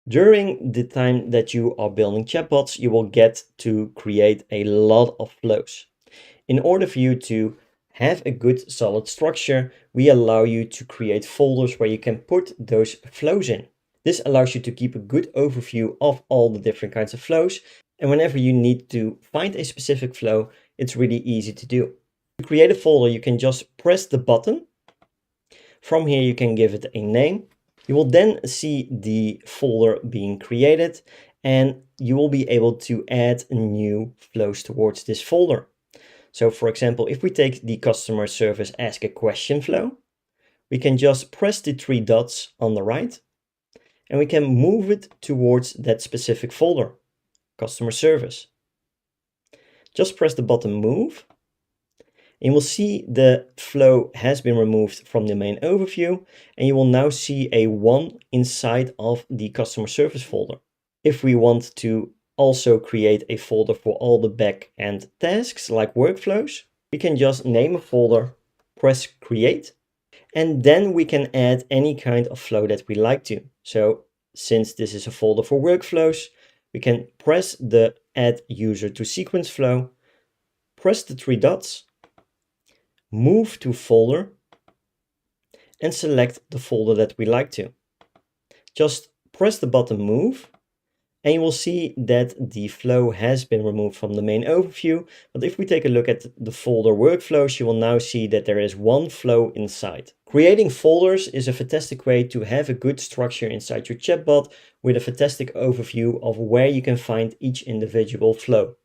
During the time that you are building chatbots, you will get to create a lot of flows. In order for you to have a good solid structure, we allow you to create folders where you can put those flows in. This allows you to keep a good overview of all the different kinds of flows, and whenever you need to find a specific flow, it's really easy to do. To create a folder, you can just press the button. From here, you can give it a name. You will then see the folder being created, and you will be able to add new flows towards this folder. So for example, if we take the customer service ask a question flow, we can just press the three dots on the right, and we can move it towards that specific folder, customer service. Just press the button move, and you will see the flow has been removed from the main overview, and you will now see a 1 inside of the customer service folder. If we want to also create a folder for all the back-end tasks like workflows, we can just name a folder, press create, and then we can add any kind of flow that we like to. So since this is a folder for workflows, we can press the add user to sequence flow, press the three dots, move to folder, and select the folder that we like to. Just press the button move, and you will see that the flow has been removed from the main overview. But if we take a look at the folder workflows, you will now see that there is one flow inside. Creating folders is a fantastic way to have a good structure inside your chatbot with a fantastic overview of where you can find each individual flow.